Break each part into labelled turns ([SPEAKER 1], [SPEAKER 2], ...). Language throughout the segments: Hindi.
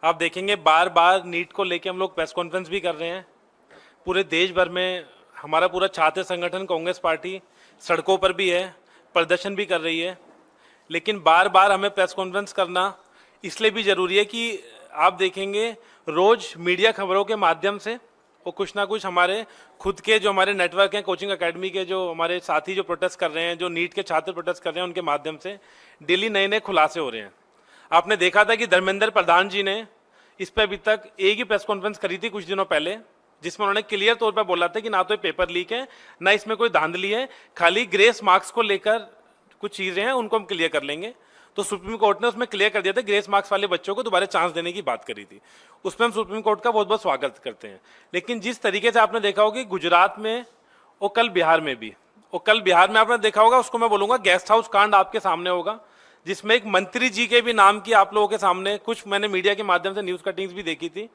[SPEAKER 1] आप देखेंगे बार बार नीट को लेके हम लोग प्रेस कॉन्फ्रेंस भी कर रहे हैं। पूरे देश भर में हमारा पूरा छात्र संगठन कांग्रेस पार्टी सड़कों पर भी है, प्रदर्शन भी कर रही है। लेकिन बार बार हमें प्रेस कॉन्फ्रेंस करना इसलिए भी ज़रूरी है कि आप देखेंगे रोज़ मीडिया खबरों के माध्यम से वो कुछ ना कुछ हमारे खुद के जो हमारे नेटवर्क हैं, कोचिंग एकेडमी के जो हमारे साथी जो प्रोटेस्ट कर रहे हैं, जो नीट के छात्र प्रोटेस्ट कर रहे हैं, उनके माध्यम से डेली नए नए खुलासे हो रहे हैं। आपने देखा था कि धर्मेंद्र प्रधान जी ने इस पर अभी तक एक ही प्रेस कॉन्फ्रेंस करी थी कुछ दिनों पहले, जिसमें उन्होंने क्लियर तौर पर बोला था कि ना तो ये पेपर लीक है, ना इसमें कोई धांधली है, खाली ग्रेस मार्क्स को लेकर कुछ चीज़ें हैं उनको हम क्लियर कर लेंगे। तो सुप्रीम कोर्ट ने उसमें क्लियर कर दिया था, ग्रेस मार्क्स वाले बच्चों को दोबारा चांस देने की बात करी थी। उसमें हम सुप्रीम कोर्ट का बहुत बहुत स्वागत करते हैं। लेकिन जिस तरीके से आपने देखा होगा गुजरात में और कल बिहार में भी, और कल बिहार में आपने देखा होगा, उसको मैं बोलूँगा गेस्ट हाउस कांड आपके सामने होगा, जिसमें एक मंत्री जी के भी नाम की आप लोगों के सामने कुछ मैंने मीडिया के माध्यम से न्यूज़ कटिंग्स भी देखी थी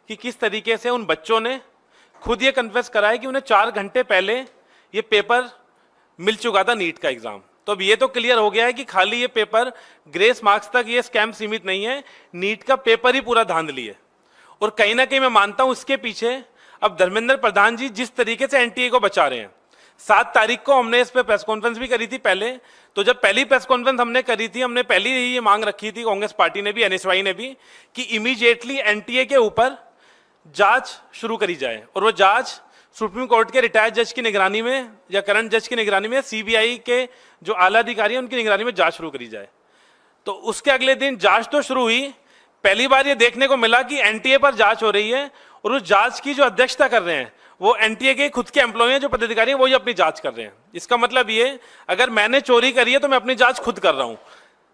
[SPEAKER 1] कि किस तरीके से उन बच्चों ने खुद ये कन्फेस करा है कि उन्हें 4 घंटे पहले ये पेपर मिल चुका था नीट का एग्जाम। तो अब ये तो क्लियर हो गया है कि खाली ये पेपर ग्रेस मार्क्स तक ये स्कैम सीमित नहीं है, नीट का पेपर ही पूरा धांधली है। और कहीं ना कहीं मैं मानता हूं इसके पीछे अब धर्मेंद्र प्रधान जी जिस तरीके से एनटीए को बचा रहे हैं। 7 तारीख को हमने इस पर प्रेस कॉन्फ्रेंस भी करी थी पहले। तो जब पहली प्रेस कॉन्फ्रेंस हमने करी थी, हमने पहले ही ये मांग रखी थी, कांग्रेस पार्टी ने भी, एनएसवाई ने भी, कि इमीडिएटली एनटीए के ऊपर जांच शुरू करी जाए। और वो जांच सुप्रीम कोर्ट के रिटायर्ड जज की निगरानी में या करंट जज की निगरानी में, सीबीआई के जो आला अधिकारी हैं उनकी निगरानी में जांच शुरू करी जाए। तो उसके अगले दिन जांच तो शुरू हुई। पहली बार ये देखने को मिला कि एनटीए पर जांच हो रही है और उस जांच की जो अध्यक्षता कर रहे हैं वो एनटीए के खुद के एम्प्लॉय हैं, जो पदाधिकारी हैं, वही अपनी जांच कर रहे हैं। इसका मतलब ये, अगर मैंने चोरी करी है तो मैं अपनी जांच खुद कर रहा हूं।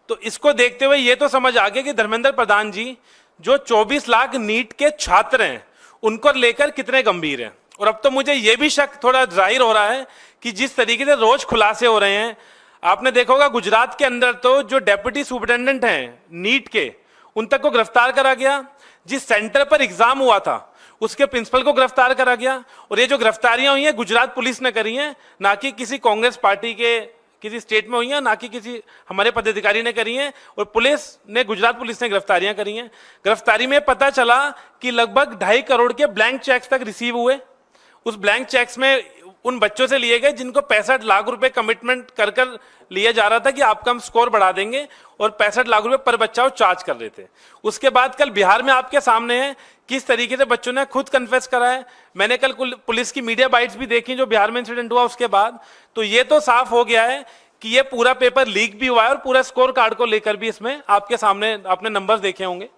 [SPEAKER 1] तो इसको देखते हुए ये तो समझ आ गया कि धर्मेंद्र प्रधान जी जो 24 लाख नीट के छात्र हैं उनको लेकर कितने गंभीर हैं। और अब तो मुझे ये भी शक थोड़ा जाहिर हो रहा है कि जिस तरीके से रोज खुलासे हो रहे हैं, आपने देखा होगा गुजरात के अंदर तो जो डेप्यूटी सुपरिटेंडेंट हैं नीट के, उन तक को गिरफ्तार करा गया। जिस सेंटर पर एग्जाम हुआ था उसके प्रिंसिपल को गिरफ्तार करा गया। और ये जो गिरफ्तारियां हुई हैं गुजरात पुलिस ने करी हैं, ना कि किसी कांग्रेस पार्टी के किसी स्टेट में हुई हैं, ना कि किसी हमारे पदाधिकारी ने करी हैं। और पुलिस ने, गुजरात पुलिस ने गिरफ्तारियां करी हैं। गिरफ्तारी में पता चला कि लगभग 2.5 करोड़ के ब्लैंक चेक्स तक रिसीव हुए। उस ब्लैंक चेक्स में उन बच्चों से लिए गए जिनको 65 लाख रुपए कमिटमेंट कर कर लिया जा रहा था कि आपका हम स्कोर बढ़ा देंगे, और 65 लाख रुपए पर बच्चा वो चार्ज कर रहे थे। उसके बाद कल बिहार में आपके सामने है किस तरीके से बच्चों ने खुद कन्फेस करा है। मैंने कल पुलिस की मीडिया बाइट्स भी देखी जो बिहार में इंसिडेंट हुआ उसके बाद। तो ये तो साफ हो गया है कि ये पूरा पेपर लीक भी हुआ है और पूरा स्कोर कार्ड को लेकर भी इसमें आपके सामने आपने नंबर्स देखे होंगे।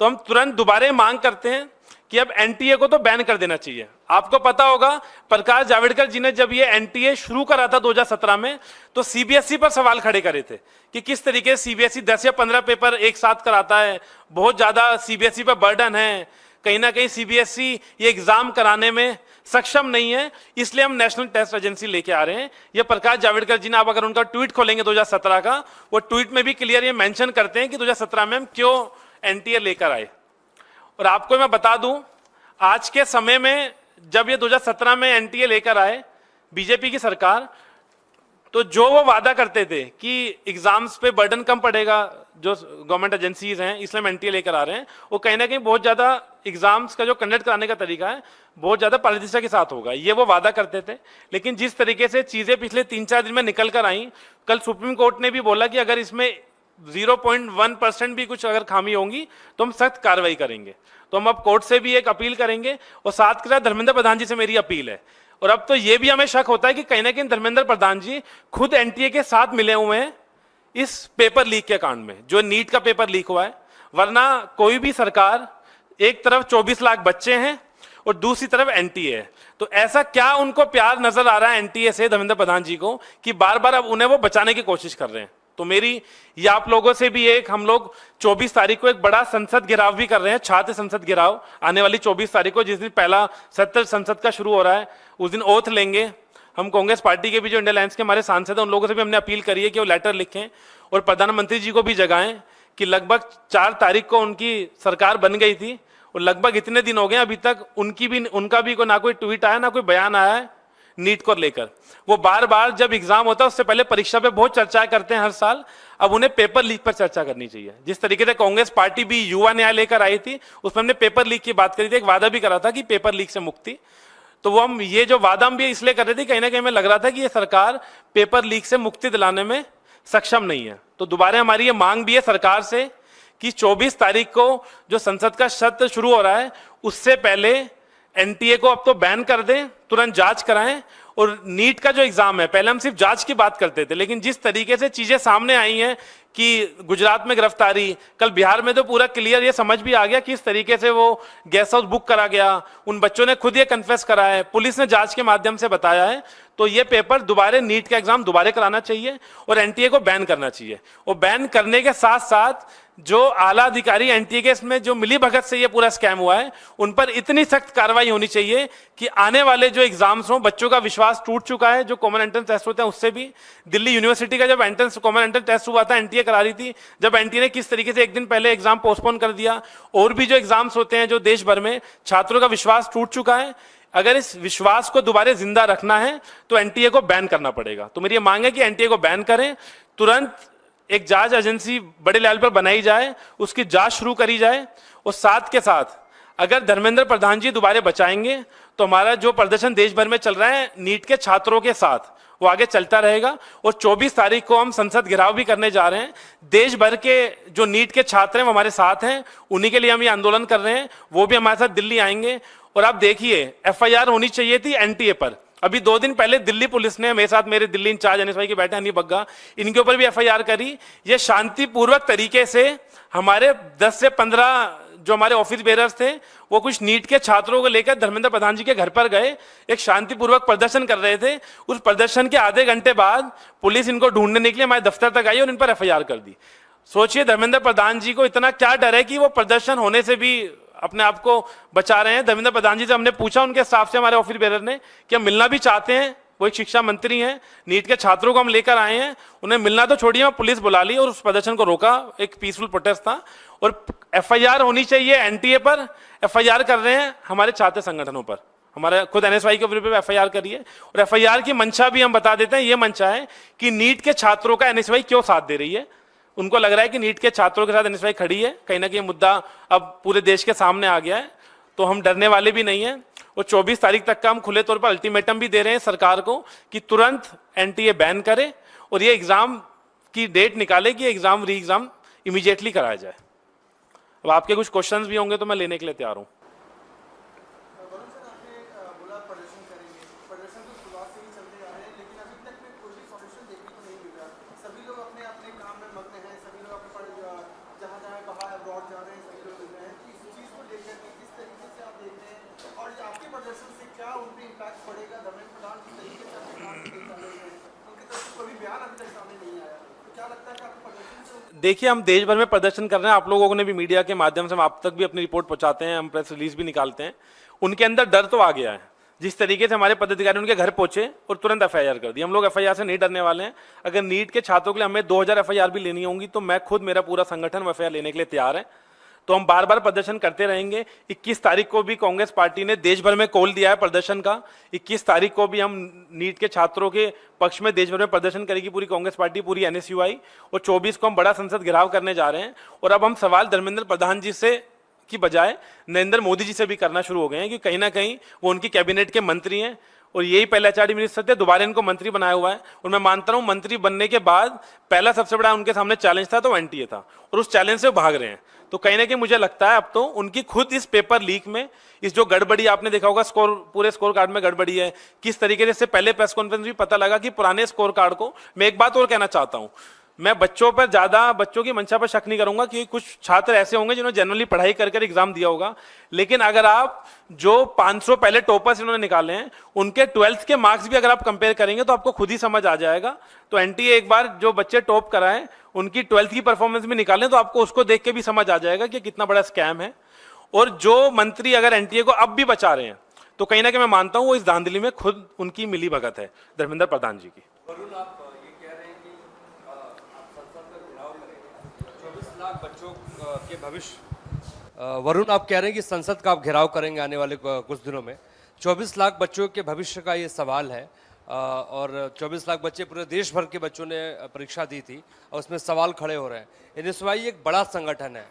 [SPEAKER 1] तो हम तुरंत दोबारा मांग करते हैं कि अब एनटीए को तो बैन कर देना चाहिए। आपको पता होगा प्रकाश जावड़ेकर जी ने जब ये एनटीए शुरू करा था 2017 में, तो सीबीएसई पर सवाल खड़े करे थे कि किस तरीके से सीबीएसई 10 या 15 पेपर एक साथ कराता है, बहुत ज्यादा सीबीएसई पर बर्डन है, कहीं ना कहीं सीबीएसई ये एग्जाम कराने में सक्षम नहीं है, इसलिए हम नेशनल टेस्ट एजेंसी लेके आ रहे हैं। ये प्रकाश जावड़ेकर जी ने, आप अगर उनका ट्वीट खोलेंगे 2017 का, वो ट्वीट में भी क्लियर ये मेंशन करते हैं कि 2017 में हम क्यों एनटीए लेकर आए। और आपको मैं बता दूं, आज के समय में जब ये 2017 में एनटीए लेकर आए बीजेपी की सरकार, तो जो वो वादा करते थे कि एग्जाम्स पे बर्डन कम पड़ेगा जो गवर्नमेंट एजेंसीज हैं, इसलिए हम एनटीए लेकर आ रहे हैं, वो कहीं ना कहीं बहुत ज्यादा एग्जाम्स का जो कंडक्ट कराने का तरीका है बहुत ज्यादा पारदर्शिता के साथ होगा, ये वो वादा करते थे। लेकिन जिस तरीके से चीजें पिछले 3-4 दिन में निकल कर आई, कल सुप्रीम कोर्ट ने भी बोला कि अगर इसमें 0.1% भी कुछ अगर खामी होंगी तो हम सख्त कार्रवाई करेंगे। तो हम अब कोर्ट से भी एक अपील करेंगे, और साथ के साथ धर्मेंद्र प्रधान जी से मेरी अपील है। और अब तो ये भी हमें शक होता है कि कहीं ना कहीं धर्मेंद्र प्रधान जी खुद एनटीए के साथ मिले हुए हैं इस पेपर लीक के कांड में, जो नीट का पेपर लीक हुआ है। वरना कोई भी सरकार, एक तरफ 24 लाख बच्चे हैं और दूसरी तरफ एनटीए है, तो ऐसा क्या उनको प्यार नजर आ रहा है एनटीए से धर्मेंद्र प्रधान जी को कि बार बार अब उन्हें वो बचाने की कोशिश कर रहे हैं। तो मेरी ये आप लोगों से भी एक, हम लोग 24 तारीख को एक बड़ा संसद घेराव भी कर रहे हैं, छात्र संसद घेराव, आने वाली 24 तारीख को, जिस दिन पहला सत्र संसद का शुरू हो रहा है, उस दिन ओथ लेंगे। हम कांग्रेस पार्टी के भी जो इंडिया अलायंस के हमारे सांसद हैं उन लोगों से भी हमने अपील करी है कि वो लेटर लिखें और प्रधानमंत्री जी को भी जगाएं कि लगभग 4 तारीख को उनकी सरकार बन गई थी और लगभग इतने दिन हो गए अभी तक उनका भी ना कोई ट्वीट आया, ना कोई बयान आया है, नीट को लेकर। वो बार बार जब एग्जाम होता है उससे पहले परीक्षा पे बहुत चर्चा करते हैं हर साल, अब उन्हें पेपर लीक पर चर्चा करनी चाहिए। जिस तरीके से कांग्रेस पार्टी भी युवा न्याय लेकर आई थी, उसमें हमने पेपर लीक की बात करी थी, एक वादा भी करा था कि पेपर लीक से मुक्ति। तो वो हम ये जो वादा हम भी इसलिए कर रहे थे, कहीं ना कहीं हमें लग रहा था कि ये सरकार पेपर लीक से मुक्ति दिलाने में सक्षम नहीं है। तो दोबारा हमारी ये मांग भी है सरकार से कि 24 तारीख को जो संसद का सत्र शुरू हो रहा है उससे पहले एनटीए को अब तो बैन कर दें, तुरंत जांच कराएं। और नीट का जो एग्जाम है, पहले हम सिर्फ जांच की बात करते थे, लेकिन जिस तरीके से चीजें सामने आई हैं कि गुजरात में गिरफ्तारी, कल बिहार में तो पूरा क्लियर ये समझ भी आ गया किस तरीके से वो गेस्ट हाउस बुक करा गया, उन बच्चों ने खुद ये कन्फेस करा है, पुलिस ने जांच के माध्यम से बताया है। तो ये पेपर दोबारा, नीट का एग्जाम दोबारा कराना चाहिए और एनटीए को बैन करना चाहिए। और बैन करने के साथ साथ जो आला अधिकारी एनटीए के इसमें जो मिली भगत से ये पूरा स्कैम हुआ है, उन पर इतनी सख्त कार्रवाई होनी चाहिए कि आने वाले जो एग्जाम्स हों, बच्चों का विश्वास टूट चुका है। जो कॉमन एंट्रेंस टेस्ट होते हैं उससे भी, दिल्ली यूनिवर्सिटी का जब कॉमन एंट्रेंस टेस्ट हुआ था, एनटीए करा रही थी, जब एनटीए ने किस तरीके से एक दिन पहले एग्जाम पोस्टपोन कर दिया। और भी जो एग्जाम्स होते हैं जो देश भर में, छात्रों का विश्वास टूट चुका है। अगर इस विश्वास को दोबारा जिंदा रखना है तो एनटीए को बैन करना पड़ेगा। तो मेरी ये मांग है कि एनटीए को बैन करें, तुरंत एक जांच एजेंसी बड़े लेवल पर बनाई जाए, उसकी जांच शुरू करी जाए। और साथ के साथ अगर धर्मेंद्र प्रधान जी दोबारा बचाएंगे तो हमारा जो प्रदर्शन देश भर में चल रहा है नीट के छात्रों के साथ, वो आगे चलता रहेगा। और 24 तारीख को हम संसद घेराव भी करने जा रहे हैं। देश भर के जो नीट के छात्र हैं वो हमारे साथ हैं, उन्हीं के लिए हम ये आंदोलन कर रहे हैं। वो भी हमारे साथ दिल्ली आएंगे। और आप देखिए, एफआईआर होनी चाहिए थी एनटीए पर। अभी 2 दिन पहले दिल्ली पुलिस ने, मेरे साथ मेरे दिल्ली इंचार्ज अनिस भाई के बैठे हनी बग्गा, इनके ऊपर भी एफआईआर करी। ये शांतिपूर्वक तरीके से हमारे 10 से 15 जो हमारे ऑफिस बेरर्स थे, वो कुछ नीट के छात्रों को लेकर धर्मेंद्र प्रधान जी के घर पर गए, एक शांतिपूर्वक प्रदर्शन कर रहे थे। उस प्रदर्शन के आधे घंटे बाद पुलिस इनको ढूंढने के लिए हमारे दफ्तर तक आई और इन पर एफआईआर कर दी। सोचिए धर्मेंद्र प्रधान जी को इतना क्या डर है कि वो प्रदर्शन होने से भी अपने आप को बचा रहे हैं। धर्मेंद्र प्रधान जी से हमने पूछा, उनके स्टाफ से, हमारे ऑफिस बेरर ने, कि हम मिलना भी चाहते हैं। वो एक शिक्षा मंत्री हैं, नीट के छात्रों को हम लेकर आए हैं, उन्हें मिलना तो छोड़िए, पुलिस बुला ली और उस प्रदर्शन को रोका। एक पीसफुल प्रोटेस्ट था। और एफआईआर होनी चाहिए एनटीए पर। एफआईआर कर रहे हैं हमारे छात्र संगठनों पर, हमारे खुद एनएसवाई के ऊपर एफआईआर करिए। और एफआईआर की मंशा भी हम बता देते हैं। ये मंशा है कि नीट के छात्रों का एनएसवाई क्यों साथ दे रही है। उनको लग रहा है कि नीट के छात्रों के साथ एनएसवाई खड़ी है, कहीं ना कहीं मुद्दा अब पूरे देश के सामने आ गया है। तो हम डरने वाले भी नहीं हैं। और 24 तारीख तक का हम खुले तौर पर अल्टीमेटम भी दे रहे हैं सरकार को कि तुरंत एनटीए बैन करे और ये एग्जाम की डेट निकाले कि एग्जाम री एग्जाम इमीडिएटली कराया जाए। अब आपके कुछ क्वेश्चंस भी होंगे तो मैं लेने के लिए तैयार हूँ। देखिए, हम देश भर में प्रदर्शन कर रहे हैं। आप लोगों ने भी मीडिया के माध्यम से हम आप तक भी अपनी रिपोर्ट पहुंचाते हैं, हम प्रेस रिलीज भी निकालते हैं। उनके अंदर डर तो आ गया है। जिस तरीके से हमारे पदाधिकारी उनके घर पहुंचे और तुरंत एफआईआर कर दी। हम लोग एफआईआर से नहीं डरने वाले हैं। अगर नीट के छात्रों के लिए हमें 2000 एफआईआर भी लेनी होंगी तो मैं खुद, मेरा पूरा संगठन एफआईआर लेने के लिए तैयार है। तो हम बार बार प्रदर्शन करते रहेंगे। 21 तारीख को भी कांग्रेस पार्टी ने देश भर में कॉल दिया है प्रदर्शन का। 21 तारीख को भी हम नीट के छात्रों के पक्ष में देश भर में प्रदर्शन करेगी पूरी कांग्रेस पार्टी, पूरी एनएसयूआई। और 24 को हम बड़ा संसद घेराव करने जा रहे हैं। और अब हम सवाल धर्मेंद्र प्रधान जी से की बजाय नरेंद्र मोदी जी से भी करना शुरू हो गए हैं, कि कहीं ना कहीं वो उनकी कैबिनेट के मंत्री हैं और यही पहले एचआरडी मिनिस्टर थे, दोबारा इनको मंत्री बनाया हुआ है। और मैं मानता हूं मंत्री बनने के बाद पहला सबसे बड़ा उनके सामने चैलेंज था तो एनटीए था, और उस चैलेंज से भाग रहे हैं। तो कहीं ना कहीं मुझे लगता है अब तो उनकी खुद इस पेपर लीक में, इस जो गड़बड़ी आपने देखा होगा, स्कोर, पूरे स्कोर कार्ड में गड़बड़ी है, किस तरीके से पहले प्रेस कॉन्फ्रेंस भी पता लगा कि पुराने स्कोर कार्ड को, मैं एक बात और कहना चाहता हूं, मैं बच्चों पर ज्यादा, बच्चों की मंशा पर शक नहीं करूंगा, क्योंकि कुछ छात्र ऐसे होंगे जिन्होंने जनरली पढ़ाई कर एग्जाम दिया होगा। लेकिन अगर आप जो 500 पहले टॉपर्स इन्होंने निकाले हैं, उनके 12th के मार्क्स भी अगर आप कंपेयर करेंगे तो आपको खुद ही समझ आ जाएगा। तो एनटीए एक बार जो बच्चे टॉप कराएं, उनकी 12th की परफॉर्मेंस भी निकालें तो आपको उसको देख के भी समझ आ जाएगा कि कितना बड़ा स्कैम है। और जो मंत्री अगर एनटीए को अब भी बचा रहे हैं तो कहीं ना कहीं मैं मानता हूं वो इस धांधली में खुद उनकी मिली भगत है धर्मेंद्र प्रधान जी की।
[SPEAKER 2] वरुण, आप ये कह रहे हैं कि आप संसद का घेराव करेंगे, 24 लाख बच्चों के भविष्य। वरुण, आप कह रहे हैं कि संसद का आप घेराव करेंगे आने वाले कुछ दिनों में, 24 लाख बच्चों के भविष्य का ये सवाल है और 24 लाख बच्चे पूरे देश भर के बच्चों ने परीक्षा दी थी और उसमें सवाल खड़े हो रहे हैं। एनएसयूआई एक बड़ा संगठन है,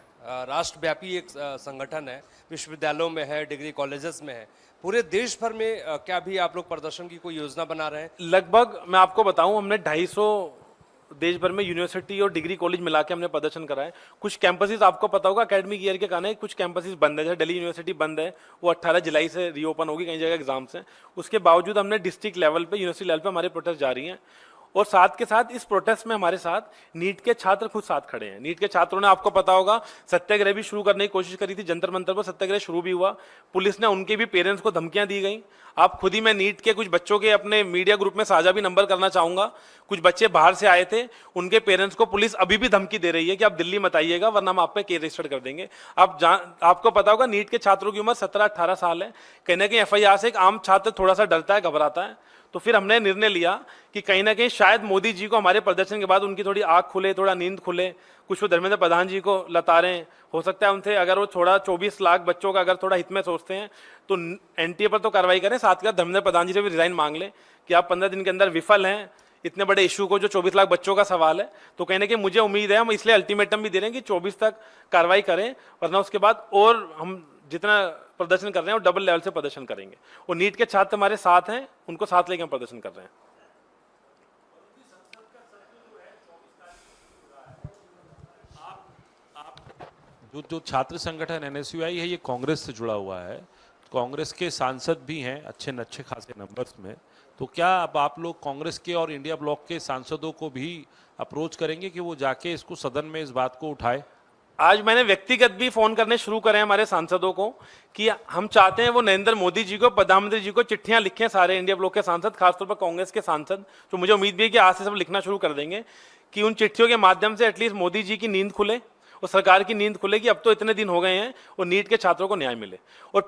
[SPEAKER 2] राष्ट्रव्यापी एक संगठन है, विश्वविद्यालयों में है, डिग्री कॉलेजेस में है। पूरे देश भर में क्या भी आप लोग प्रदर्शन की कोई योजना बना रहे हैं?
[SPEAKER 1] लगभग मैं आपको बताऊं, हमने 250 देश भर में यूनिवर्सिटी और डिग्री कॉलेज मिला के हमने प्रदर्शन कराए। कुछ कैंपसेस आपको पता होगा एकेडमिक ईयर के कारण कुछ कैंपसेस बंद है, जैसे दिल्ली यूनिवर्सिटी बंद है, वो 18 जुलाई से रीओपन होगी, कई जगह एग्जाम्स हैं। उसके बावजूद हमने डिस्ट्रिक्ट लेवल पे, यूनिवर्सिटी लेवल पे हमारे प्रोटेस्ट जारी हैं। और साथ के साथ इस प्रोटेस्ट में हमारे साथ नीट के छात्र खुद साथ खड़े हैं। नीट के छात्रों ने, आपको पता होगा, सत्याग्रह भी शुरू करने की कोशिश करी थी, जंतर मंतर पर सत्याग्रह शुरू भी हुआ। पुलिस ने, उनके भी पेरेंट्स को धमकियां दी गई। आप खुद ही, मैं नीट के कुछ बच्चों के अपने मीडिया ग्रुप में साझा भी नंबर करना चाहूंगा। कुछ बच्चे बाहर से आए थे, उनके पेरेंट्स को पुलिस अभी भी धमकी दे रही है कि आप दिल्ली मत आइएगा वरना हम आप पे केस रजिस्टर कर देंगे। आपको पता होगा नीट के छात्रों की उम्र 17-18 साल है। कहीं ना कहीं एफआईआर से एक आम छात्र थोड़ा सा डरता है, घबराता है। तो फिर हमने निर्णय लिया कि कहीं ना कहीं शायद मोदी जी को हमारे प्रदर्शन के बाद उनकी थोड़ी आंख खुले, थोड़ा नींद खुले। कुछ वो धर्मेंद्र प्रधान जी को लतारें, हो सकता है उनसे अगर वो थोड़ा 24 लाख बच्चों का अगर थोड़ा हित में सोचते हैं तो एनटीए पर तो कार्रवाई करें, साथ के साथ धर्मेंद्र प्रधान जी से भी रिजाइन मांग लें कि आप 15 दिन के अंदर विफल हैं इतने बड़े इशू को, जो 24 लाख बच्चों का सवाल है। तो कहीं ना कहीं मुझे उम्मीद है, हम इसलिए अल्टीमेटम भी दे रहे हैं कि 24 तक कार्रवाई करें, वरना उसके बाद और हम जितना प्रदर्शन कर रहे हैं वो डबल लेवल से प्रदर्शन करेंगे। और नीट के छात्र हमारे साथ हैं, उनको साथ लेकर हम प्रदर्शन कर रहे हैं।
[SPEAKER 3] जो छात्र संगठन एनएसयूआई है, ये कांग्रेस से जुड़ा हुआ है। कांग्रेस के सांसद भी हैं अच्छे खासे नंबर्स में। तो क्या अब आप लोग कांग्रेस के और इंडिया ब्लॉक के सांसदों को भी अप्रोच करेंगे कि वो जाके इसको सदन में इस बात को उठाए?
[SPEAKER 1] आज मैंने व्यक्तिगत भी फोन करने शुरू करे हैं हमारे सांसदों को कि हम चाहते हैं वो नरेंद्र मोदी जी को, प्रधानमंत्री जी को चिट्ठियां लिखें, सारे इंडिया ब्लॉक के सांसद, खासतौर पर कांग्रेस के सांसद। तो मुझे उम्मीद भी है कि आज से सब लिखना शुरू कर देंगे कि उन चिट्ठियों के माध्यम से एटलीस्ट मोदी जी की नींद खुले और सरकार की नींद खुलेगी। अब तो इतने दिन हो गए हैं और नीट के छात्रों को न्याय मिले। और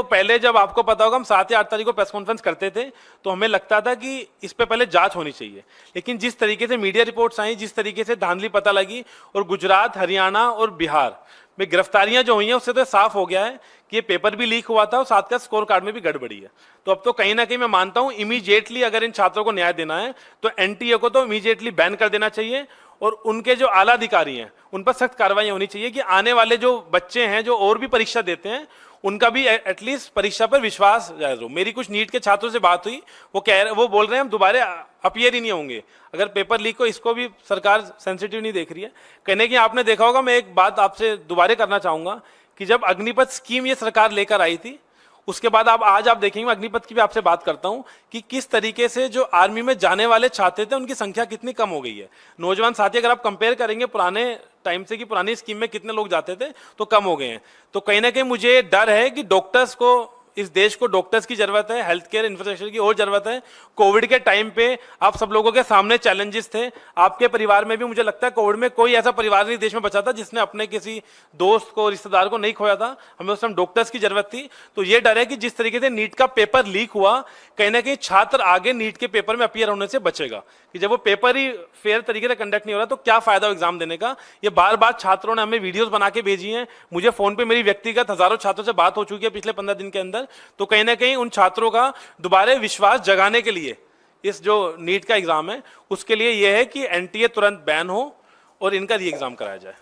[SPEAKER 1] पहले जब आपको पता होगा हम 7 या 8 तारीख को प्रेस कॉन्फ्रेंस करते थे तो हमें लगता था कि इस पे पहले जांच होनी चाहिए। लेकिन जिस तरीके से मीडिया रिपोर्ट्स आई, जिस तरीके से धांधली पता लगी और गुजरात, हरियाणा और बिहार में गिरफ्तारियां जो हुई हैं, उससे तो साफ हो गया है कि ये पेपर भी लीक हुआ था और साथ का स्कोर कार्ड में भी गड़बड़ी है। तो अब तो कहीं ना कहीं मैं मानता हूं इमीडिएटली अगर इन छात्रों को न्याय देना है तो एनटीए को तो इमीडिएटली बैन कर देना चाहिए और उनके जो आला अधिकारी हैं उन पर सख्त कार्रवाई होनी चाहिए कि आने वाले जो बच्चे हैं जो और भी परीक्षा देते हैं उनका भी एटलीस्ट परीक्षा पर विश्वास जायज हो। मेरी कुछ नीट के छात्रों से बात हुई, वो बोल रहे हैं हम दोबारा अपीयर ही नहीं होंगे अगर पेपर लीक हो। इसको भी सरकार सेंसिटिव नहीं देख रही है। कहने की आपने देखा होगा, मैं एक बात आपसे दोबारा करना चाहूंगा कि जब अग्निपथ स्कीम ये सरकार लेकर आई थी, उसके बाद आज आप देखेंगे, अग्निपथ की भी आपसे बात करता हूं कि किस तरीके से जो आर्मी में जाने वाले छात्र थे उनकी संख्या कितनी कम हो गई है। नौजवान साथी अगर आप कंपेयर करेंगे पुराने टाइम से कि पुरानी स्कीम में कितने लोग जाते थे तो कम हो गए हैं। तो कहीं ना कहीं मुझे डर है कि डॉक्टर्स को, इस देश को डॉक्टर्स की जरूरत है, हेल्थ केयर इंफ्रास्ट्रक्चर की और जरूरत है। कोविड के टाइम पे आप सब लोगों के सामने चैलेंजेस थे, आपके परिवार में भी मुझे लगता है कोविड में कोई ऐसा परिवार नहीं देश में बचा था जिसने अपने किसी दोस्त को, रिश्तेदार को नहीं खोया था। हमें उस समय डॉक्टर्स की जरूरत थी। तो ये डर है कि जिस तरीके से नीट का पेपर लीक हुआ, कहीं ना कहीं छात्र आगे नीट के पेपर में अपीयर होने से बचेगा कि जब वो पेपर ही फेयर तरीके से कंडक्ट नहीं हो रहा तो क्या फायदा एग्जाम देने का। ये बार बार छात्रों ने हमें वीडियोस बना के भेजी हैं, मुझे फोन पे मेरी व्यक्तिगत हजारों छात्रों से बात हो चुकी है पिछले 15 दिन के अंदर। तो कहीं ना कहीं उन छात्रों का दोबारा विश्वास जगाने के लिए इस जो नीट का एग्जाम है उसके लिए यह है कि एनटीए तुरंत बैन हो और इनका री एग्जाम कराया जाए।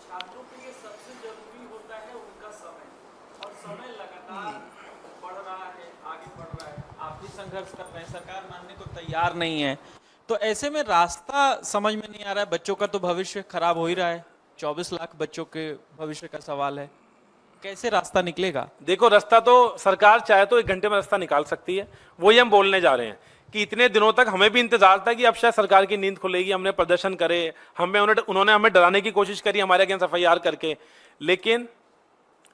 [SPEAKER 4] छात्रों के लिए सबसे जरूरी होता है उनका समय, और समय लगातार बढ़ रहा है, आगे बढ़ रहा है। आप भी संघर्ष कर रहे हैं, सरकार मानने को तैयार नहीं है। तो ऐसे में रास्ता समझ में नहीं आ रहा है। बच्चों का तो भविष्य खराब हो ही रहा है, 24 लाख बच्चों के भविष्य का सवाल है, कैसे रास्ता निकलेगा?
[SPEAKER 1] देखो, रास्ता तो सरकार चाहे तो 1 घंटे में रास्ता निकाल सकती है। वही हम बोलने जा रहे हैं कि इतने दिनों तक हमें भी इंतजार था कि अब शायद सरकार की नींद खुलेगी, हमने प्रदर्शन करे, उन्होंने हमें डराने की कोशिश करी हमारे अगेंस्ट एफआईआर करके, लेकिन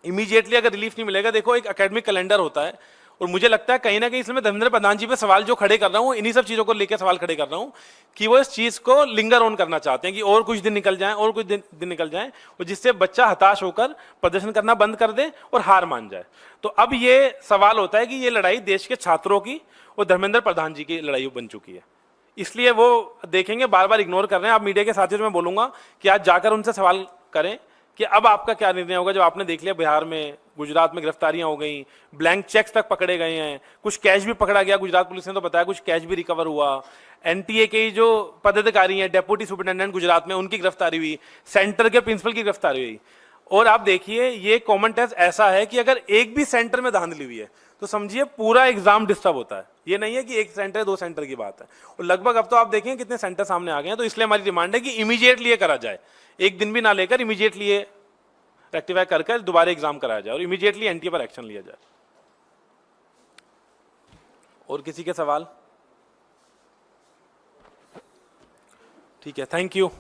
[SPEAKER 1] इमीडिएटली अगर रिलीफ नहीं मिलेगा। देखो, एक एकेडमिक कैलेंडर होता है और मुझे लगता है कहीं ना कहीं इसमें धर्मेंद्र प्रधान जी पे सवाल जो खड़े कर रहा हूँ, इन्हीं सब चीजों को लेकर सवाल खड़े कर रहा हूँ कि वो इस चीज को लिंगर ऑन करना चाहते हैं कि और कुछ दिन निकल जाएं, और कुछ दिन निकल जाएं, और जिससे बच्चा हताश होकर प्रदर्शन करना बंद कर दे और हार मान जाए। तो अब ये सवाल होता है कि ये लड़ाई देश के छात्रों की और धर्मेंद्र प्रधान जी की लड़ाई बन चुकी है। इसलिए वो देखेंगे, बार बार इग्नोर कर रहे हैं। आप मीडिया के साथियों से मैं बोलूंगा कि आज जाकर उनसे सवाल करें कि अब आपका क्या निर्णय होगा जब आपने देख लिया बिहार में, गुजरात में गिरफ्तारियां हो गई, ब्लैंक चेक्स तक पकड़े गए हैं, कुछ कैश भी पकड़ा गया, गुजरात पुलिस ने तो बताया कुछ कैश भी रिकवर हुआ, एनटीए के जो पदाधिकारी हैं, डेप्यूटी सुपरिटेंडेंट गुजरात में, उनकी गिरफ्तारी हुई, सेंटर के प्रिंसिपल की गिरफ्तारी हुई। और आप देखिए ये कॉमन टेस्ट ऐसा है कि अगर एक भी सेंटर में धांधली हुई है तो समझिए पूरा एग्जाम डिस्टर्ब होता है। ये नहीं है कि एक सेंटर 2 सेंटर की बात है, और लगभग अब तो आप देखें कितने सेंटर सामने आ गए हैं। तो इसलिए हमारी डिमांड है कि इमीडिएटली ये करा जाए, एक दिन भी ना लेकर इमीडिएटली ये रेक्टिफाई कर दोबारा एग्जाम कराया जाए और इमीडिएटली एनटीए पर एक्शन लिया जाए। और किसी के सवाल? ठीक है, थैंक यू।